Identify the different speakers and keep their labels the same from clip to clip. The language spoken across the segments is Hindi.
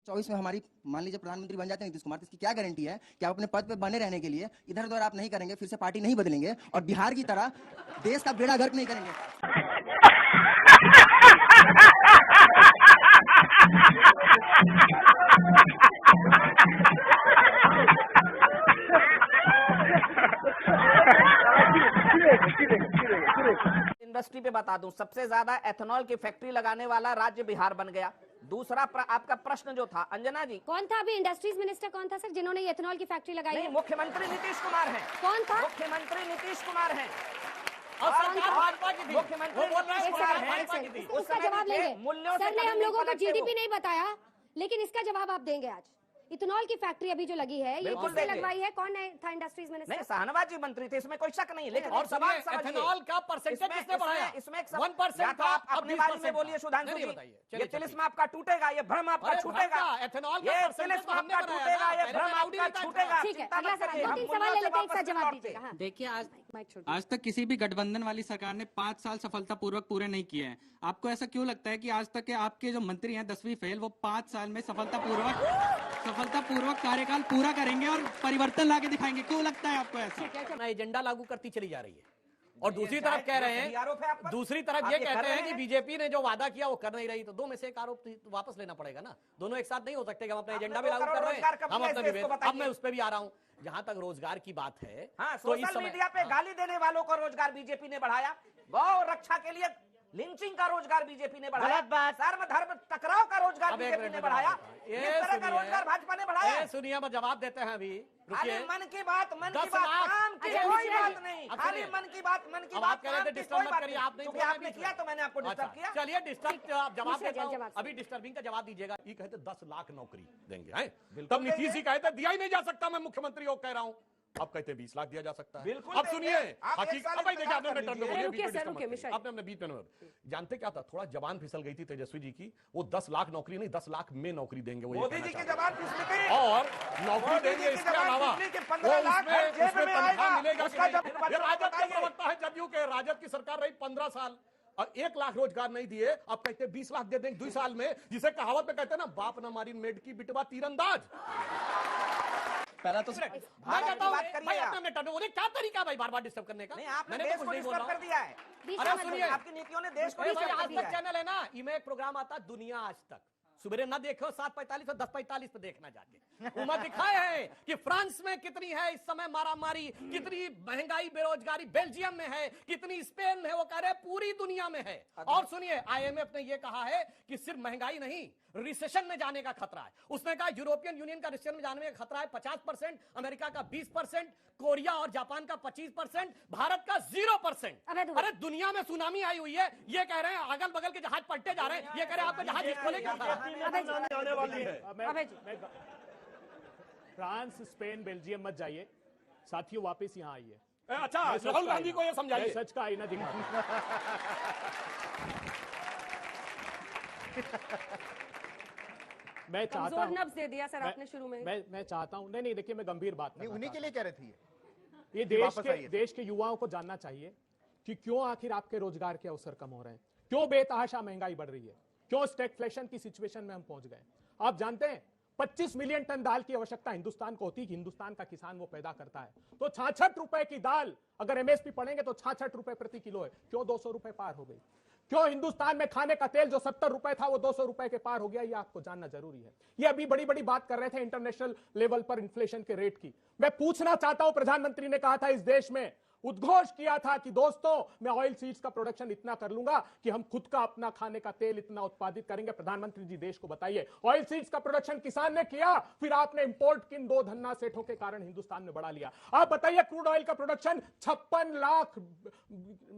Speaker 1: 24 में हमारी मान लीजिए प्रधानमंत्री बन जाते हैं नीतीश कुमार, तो इसकी क्या गारंटी है कि आप अपने पद पे बने रहने के लिए इधर उधर आप नहीं करेंगे, फिर से पार्टी नहीं बदलेंगे और बिहार की तरह देश का बेड़ा गर्क नहीं करेंगे।
Speaker 2: इंडस्ट्री पे बता दूं, सबसे ज्यादा एथेनॉल की फैक्ट्री लगाने वाला राज्य बिहार बन गया। दूसरा आपका प्रश्न जो था अंजना जी,
Speaker 3: कौन था अभी इंडस्ट्रीज मिनिस्टर, कौन था सर जिन्होंने एथेनॉल की फैक्ट्री लगाई?
Speaker 2: नहीं, मुख्यमंत्री नीतीश कुमार हैं।
Speaker 3: कौन था?
Speaker 2: मुख्यमंत्री नीतीश कुमार हैं।
Speaker 3: उसका जवाब लेंगे सर ने हम लोगों को जीडीपी नहीं बताया, लेकिन इसका जवाब आप देंगे आज। इथेनॉल की फैक्ट्री अभी जो लगी है ये किसने लगवाई है, कौन है था इंडस्ट्रीज मिनिस्टर?
Speaker 2: नहीं, शाहनवाज जी मंत्री थे, इसमें कोई शक नहीं। लेकिन
Speaker 4: और सवाल एथेनॉल का परसेंटेज किसने बढ़ाया?
Speaker 2: इसमें
Speaker 4: 1% था,
Speaker 2: आप अपने बारे में बोलिए सुधांशु जी। ये तिलिस्म आपका टूटेगा, ये भ्रम आपका छूटेगा।
Speaker 4: एथेनॉल
Speaker 2: ये तिलिस्म आपका टूटेगा, ये भ्रम आपका छूटेगा।
Speaker 3: ठीक है, अगला सवाल, 2-3 सवाल ले लेते हैं, एक साथ जवाब दीजिएगा।
Speaker 5: देखिए, आज तक किसी भी गठबंधन वाली सरकार ने 5 साल सफलतापूर्वक पूरे नहीं किए हैं। आपको ऐसा क्यों लगता है कि आज तक के आपके जो मंत्री हैं 10वीं फेल, वो 5 साल में सफलतापूर्वक कार्यकाल पूरा करेंगे और परिवर्तन लाके दिखाएंगे? क्यों लगता है आपको ऐसा?
Speaker 4: अपना एजेंडा लागू करती चली जा रही है और दूसरी तरफ कह रहे हैं, दूसरी तरफ ये कहते हैं कि बीजेपी ने जो वादा किया वो कर नहीं रही। तो दो में से एक आरोप वापस लेना पड़ेगा ना, दोनों एक साथ नहीं हो सकते कि हम अपना एजेंडा भी लागू कर रहे हैं, हम अपना विवेक। अब मैं उस पर भी आ रहा हूं, जहां तक रोजगार की बात है।
Speaker 2: तो सोशल मीडिया पे गाली देने वालों को रोजगार बीजेपी ने बढ़ाया, गौ रक्षा के लिए लिंचिंग का रोजगार बीजेपी ने बढ़ाया, धर्म धर्म टकराव का रोजगार बीजेपी ने बढ़ाया, इस तरह का रोजगार भाजपा ने बढ़ाया।
Speaker 4: सुनिए, मैं जवाब देते हैं अभी, रुकिए।
Speaker 2: मन की बात काम की कोई बात नहीं, खाली मन की बात
Speaker 4: कह रहे थे डिस्टर्ब मत करिए। आप नहीं,
Speaker 2: आपने किया तो मैंने आपको डिस्टर्ब किया।
Speaker 4: चलिए डिस्टर्ब जवाब देता हूं, अभी डिस्टर्बिंग का जवाब दीजिएगा। ये कहते 10 लाख नौकरी देंगे हैं, तब नीतीश जी कहते दिया ही नहीं जा सकता, मैं मुख्यमंत्री को कह रहा हूं। अब कहते 20 लाख दिया जा सकता है।
Speaker 2: बिल्कुल।
Speaker 4: अब सुनिए, आपने बीच में जानते क्या था, थोड़ा जबान फिसल गई थी तेजस्वी जी की। वो 10 लाख नौकरी नहीं, 10 लाख में नौकरी देंगे, वो
Speaker 2: मोदी जी की जबान फिसल गई।
Speaker 4: और नौकरी देंगे, इसके अलावा उसमें तनख्वाह मिलेगा। राजद का प्रवक्ता है जदयू के, राजद की सरकार रही 15 साल और 1 लाख रोजगार नहीं दिए। अब कहते 20 लाख दे देंगे 2 साल में, जिसे कहावत में कहते हैं ना, बाप ना मारी मेड की बिटवा तीरंदाज।
Speaker 1: पहला तो
Speaker 4: मैं कहता हूं भाई, अपने क्या तरीका भाई बार बार डिस्टर्ब करने का?
Speaker 2: मैंने तो कुछ नहीं बोल कर दिया है।
Speaker 4: अरे सुनिए,
Speaker 2: आपकी नीतियों ने देश को
Speaker 4: आज तक चैनल है ना, इनमें एक प्रोग्राम आता दुनिया आज तक, सुबह ना देखो 7:45 और 10:45 पे देखना जाके। उमा दिखाए हैं कि फ्रांस में कितनी है इस समय मारामारी, कितनी महंगाई बेरोजगारी बेल्जियम में है, कितनी स्पेन में है, वो कह रहे पूरी दुनिया में है। और सुनिए, IMF ने ये कहा है कि सिर्फ महंगाई नहीं, रिसेशन में जाने का खतरा है। उसने कहा यूरोपियन यूनियन का रिसेशन में जाने का खतरा है 50%, अमेरिका का 20%, कोरिया और जापान का 25%, भारत का 0%। अरे दुनिया में सुनामी आई हुई है, ये कह रहे हैं अगल बगल के जहाज पलटे जा रहे हैं, ये कह रहे हैं आपका जहाज खोले क्या था?
Speaker 6: फ्रांस, स्पेन, बेल्जियम मत जाइए साथियों, वापस यहाँ आइए।
Speaker 4: अच्छा, राहुल गांधी को ये समझाइए,
Speaker 6: सच का आईना दिखा। मैं चाहता हूं,
Speaker 3: नब्ज दे दिया सर आपने शुरू में।
Speaker 6: मैं चाहता हूं, नहीं देखिए, मैं गंभीर बात नहीं,
Speaker 7: उन्हीं के लिए कह रहे थे
Speaker 6: ये देश के युवाओं को जानना चाहिए कि क्यों आखिर आपके रोजगार के अवसर कम हो रहे हैं, क्यों बेतहाशा महंगाई बढ़ रही है, क्यों स्टैगफ्लेशन की सिचुएशन में हम पहुंच गए। आप जानते हैं 25 मिलियन टन दाल की आवश्यकता हिंदुस्तान को होती है, हिंदुस्तान का किसान वो पैदा करता है। तो 66 रुपए की दाल अगर MSP पढ़ेंगे तो 66 रुपए प्रति किलो है, क्यों 200 रुपए पार हो गई? क्यों हिंदुस्तान में खाने का तेल जो 70 रुपए था वो 200 रुपए के पार हो गया? ये आपको जानना जरूरी है। ये अभी बड़ी बड़ी बात कर रहे थे इंटरनेशनल लेवल पर इन्फ्लेशन के रेट की। मैं पूछना चाहता हूं, प्रधानमंत्री ने कहा था इस देश में, उद्घोष किया था कि दोस्तों मैं ऑयल सीड्स का प्रोडक्शन इतना कर लूंगा कि हम खुद का अपना खाने का तेल इतना उत्पादित करेंगे। प्रधानमंत्री जी देश को बताइए, ऑयल सीड्स का प्रोडक्शन किसान ने किया, फिर आपने इंपोर्ट किन 2 धन्ना सेठों के कारण हिंदुस्तान ने बढ़ा लिया। आप बताइए क्रूड ऑयल का प्रोडक्शन 56 लाख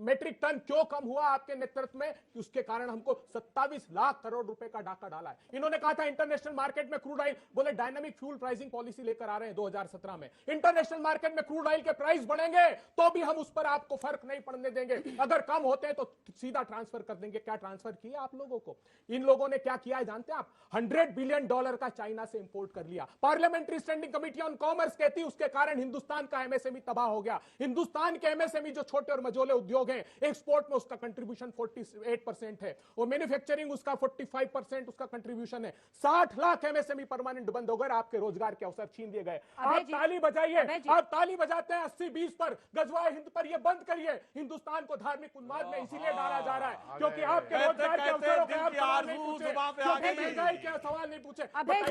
Speaker 6: मेट्रिक टन क्यों कम हुआ आपके नेतृत्व में? उसके कारण हमको 27 लाख करोड़ रुपए का डाका डाला है। इन्होंने कहा था इंटरनेशनल मार्केट में क्रूड ऑयल, बोले डायनामिक फ्यूल प्राइसिंग पॉलिसी लेकर आ रहे हैं 2017 में। इंटरनेशनल मार्केट में क्रूड ऑयल के प्राइस बढ़ेंगे तो भी हम उस पर आपको फर्क नहीं पड़ने देंगे। अगर कम होते हैं तो सीधा ट्रांसफर कर देंगे। क्या ट्रांसफर किया आप लोगों को? इन लोगों ने क्या किया है जानते हैं आप? $100 बिलियन का चाइना से इंपोर्ट कर लिया। Parliamentary standing committee on commerce कहती है उसके कारण हिंदुस्तान का एमएसएमई तबाह हो गया। हिंदुस्तान के एमएसएमई जो छोटे और मझोले उद्योग हैं, एक्सपोर्ट में उसका कंट्रीब्यूशन 48% है और मैन्युफैक्चरिंग उसका 45% उसका कंट्रीब्यूशन है। 60 लाख एमएसएमई परमानेंट बंद हो गए, आपके रोजगार के अवसर छीन दिए गए। आप ताली बजाइए, आप ताली बजाते हैं 80-20 पर, गजवाए हिंद पर, ये बंद करिए। हिंदुस्तान को धार्मिक उन्माद में इसीलिए डाला जा रहा है क्योंकि आपके रोजगार के अवसरों का महंगाई के सवाल नहीं पूछे।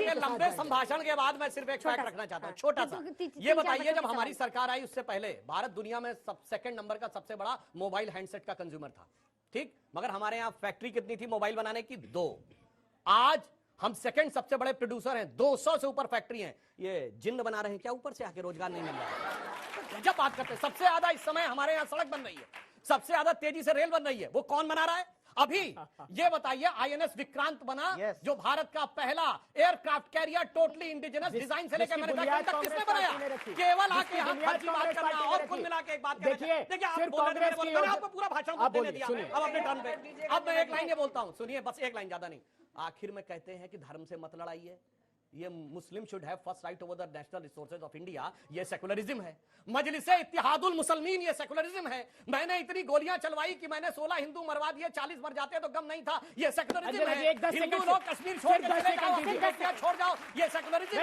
Speaker 4: ये लंबे संभाषण के बाद मैं सिर्फ एक फैक्ट रखना चाहता हूं, छोटा सा। ये बताइए, जब हमारी सरकार आई उससे पहले भारत दुनिया में सेकंड नंबर का सबसे बड़ा मोबाइल हैंडसेट का कंज्यूमर था, ठीक? मगर हमारे यहां फैक्ट्री कितनी थी मोबाइल बनाने की? 2। आज हम सेकंड सबसे बड़े प्रोड्यूसर हैं, 200 से ऊपर फैक्ट्री हैं। ये जिन्न बना रहे हैं क्या ऊपर से आके? रोजगार नहीं मिल रहा। जब बात करते हैं सबसे ज्यादा इस समय हमारे यहां सड़क बन रही है, सबसे ज्यादा तेजी से रेल बन रही है, वो कौन बना रहा है? अभी ये बताइए, आईएनएस विक्रांत बना, जो भारत का पहला aircraft carrier totally indigenous design से लेकर मैन्युफैक्चरिंग तक किसने बनाया? केवल आके यहां फर्जी बात करना और कुल मिला के एक बात देखिए, आप मैंने आपको पूरा भाषण देने दिया, अब अपने टर्न पे। अब मैं एक लाइन ये बोलता हूं, सुनिए, बस एक लाइन, ज्यादा नहीं। आखिर में कहते हैं कि धर्म से मत लड़ाइए, ये मुस्लिम should have first right over the national resources of India, ये सेकुलरिज्म है। मजलिसे इत्तेहादुल मुसलमीन, ये सेकुलरिज्म है। मैंने इतनी गोलियां चलवाई कि मैंने 16 हिंदू मरवा दिए, 40 मर जाते तो गम नहीं था, ये सेकुलरिज्म है। हिंदू लोग कश्मीर छोड़ के चले जाओ, अपनी बेटियां छोड़ जाओ, ये सेकुलरिज्म